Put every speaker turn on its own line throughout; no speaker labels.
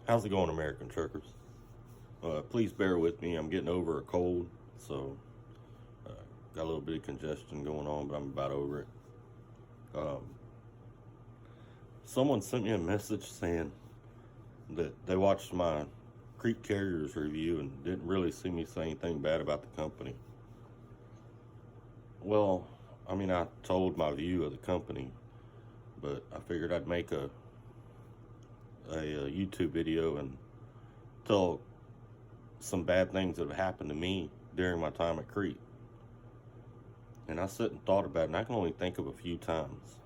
How's it going, American truckers? Please bear with me. I'm getting over a cold, so uh, got a little bit of congestion going on, but I'm about over it. Um, Someone sent me a message saying that they watched my Crete Carriers review and didn't really see me say anything bad about the company. Well, I mean, I told my view of the company, but I figured I'd make a YouTube video and tell some bad things that have happened to me during my time at Crete. And I sat and thought about it, and I can only think of a few times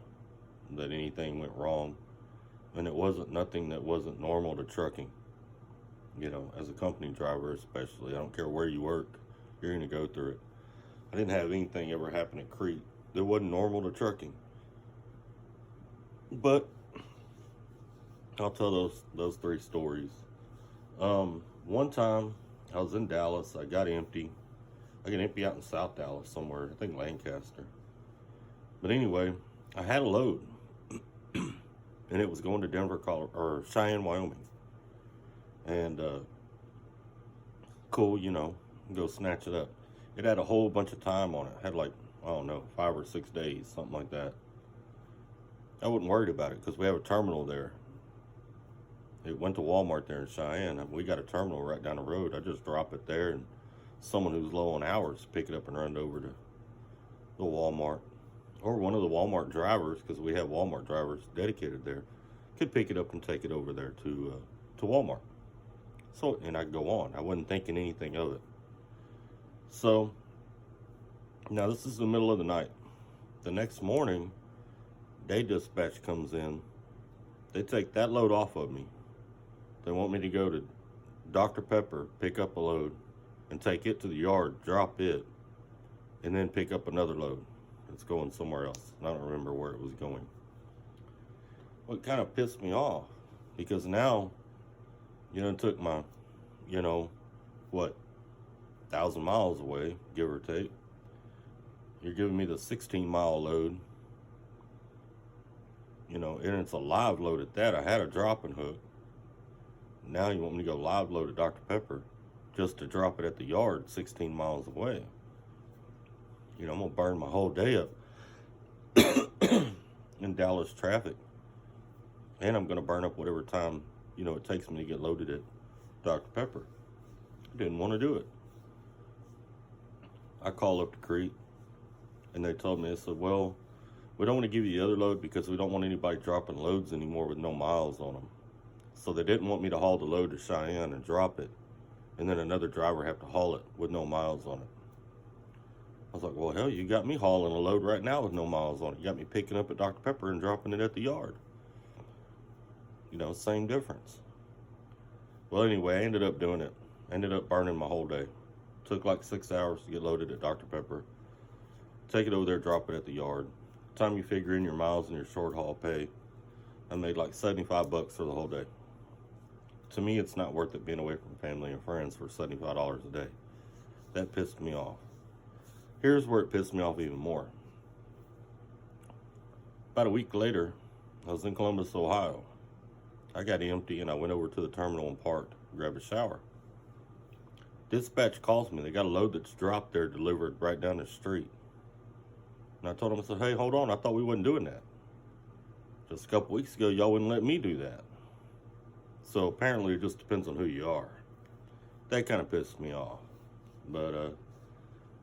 that anything went wrong. And it wasn't nothing that wasn't normal to trucking. You know, as a company driver especially, I don't care where you work, you're going to go through it. I didn't have anything ever happen at Crete that wasn't normal to trucking. But I'll tell those three stories. One time I was in Dallas. I got empty. I got empty out in South Dallas somewhere. I think Lancaster. But anyway, I had a load, and it was going to Denver, Colorado, or Cheyenne, Wyoming. And cool, you know, go snatch it up. It had a whole bunch of time on it. It had like, I don't know, 5 or 6 days, something like that. I wasn't worried about it because we have a terminal there. It went to Walmart there in Cheyenne. We got a terminal right down the road. I just drop it there, and someone who's low on hours pick it up and run it over to the Walmart. Or one of the Walmart drivers, because we have Walmart drivers dedicated there, could pick it up and take it over there to Walmart. So, and I'd go on. I wasn't thinking anything of it. So, now this is the middle of the night. The next morning, day dispatch comes in. They take that load off of me. They want me to go to Dr. Pepper, pick up a load, and take it to the yard, drop it, and then pick up another load. It's going somewhere else. I don't remember where it was going. Well, it kind of pissed me off because now, you know, it took my, 1,000 miles away, give or take. You're giving me the 16-mile load, and it's a live load at that. I had a dropping hook. Now you want me to go live load at Dr. Pepper just to drop it at the yard 16 miles away. I'm going to burn my whole day up in Dallas traffic. And I'm going to burn up whatever time, it takes me to get loaded at Dr. Pepper. I didn't want to do it. I called up to Crete, and they told me, they said, well, we don't want to give you the other load because we don't want anybody dropping loads anymore with no miles on them. So they didn't want me to haul the load to Cheyenne and drop it, and then another driver have to haul it with no miles on it. I was like, well, hell, you got me hauling a load right now with no miles on it. You got me picking up at Dr. Pepper and dropping it at the yard. Same difference. Well, anyway, I ended up doing it. I ended up burning my whole day. Took like 6 hours to get loaded at Dr. Pepper. Take it over there, drop it at the yard. Time you figure in your miles and your short haul pay, I made like $75 for the whole day. To me, it's not worth it being away from family and friends for $75 a day. That pissed me off. Here's where it pissed me off even more. About a week later, I was in Columbus, Ohio. I got empty and I went over to the terminal and parked, grabbed a shower. Dispatch calls me. They got a load that's dropped there, delivered right down the street. And I told them, I said, hey, hold on, I thought we wasn't doing that. Just a couple weeks ago, y'all wouldn't let me do that. So apparently it just depends on who you are. That kind of pissed me off. But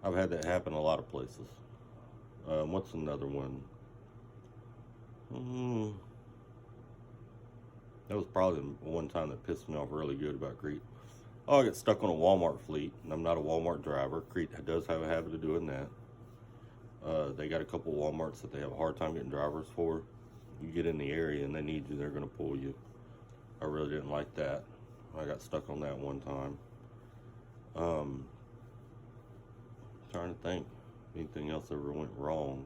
I've had that happen a lot of places. What's another one? That was probably the one time that pissed me off really good about Crete. Oh, I got stuck on a Walmart fleet, and I'm not a Walmart driver. Crete does have a habit of doing that. They got a couple Walmarts that they have a hard time getting drivers for. You get in the area and they need you, they're going to pull you. I really didn't like that. I got stuck on that one time. Trying to think if anything else ever went wrong.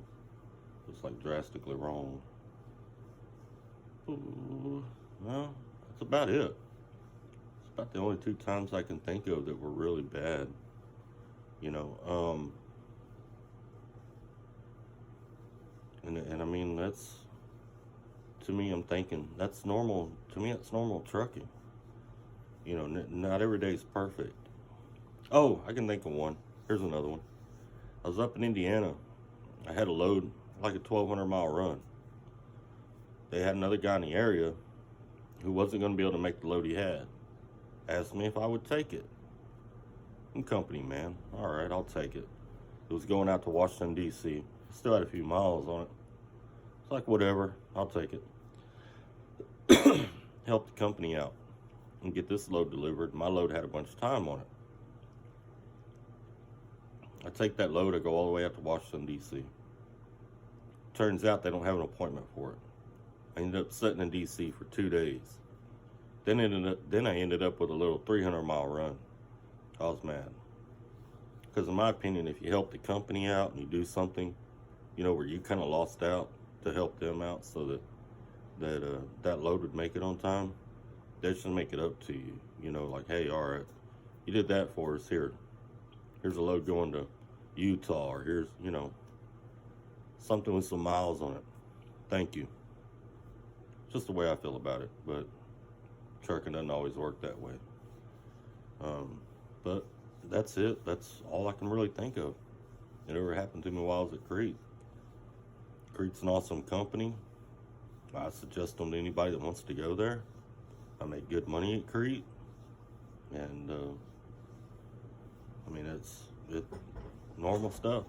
Just like drastically wrong. Ooh, well, that's about it. It's about the only 2 times I can think of that were really bad. And I mean, that's, to me, I'm thinking, that's normal. To me, it's normal trucking. You know, not every day's perfect. Oh, I can think of one. Here's another one. I was up in Indiana. I had a load, like a 1,200-mile run. They had another guy in the area who wasn't going to be able to make the load he had. Asked me if I would take it. I'm company, man. All right, I'll take it. It was going out to Washington, D.C. Still had a few miles on it. It's like, whatever, I'll take it. Help the company out and get this load delivered. My load had a bunch of time on it. I take that load, I go all the way out to Washington, D.C. Turns out they don't have an appointment for it. I ended up sitting in D.C. for 2 days. Then I ended up with a little 300-mile run. I was mad. Because in my opinion, if you help the company out and you do something, you know, where you kind of lost out to help them out so that load would make it on time, they should make it up to you. You know, like, hey, all right, you did that for us. Here's a load going to Utah, or here's, you know, something with some miles on it. Thank you. Just the way I feel about it, but trucking doesn't always work that way. But that's it. That's all I can really think of. It ever happened to me while I was at Crete. Crete's an awesome company. I suggest them to anybody that wants to go there. I make good money at Crete, and I mean, it's normal stuff.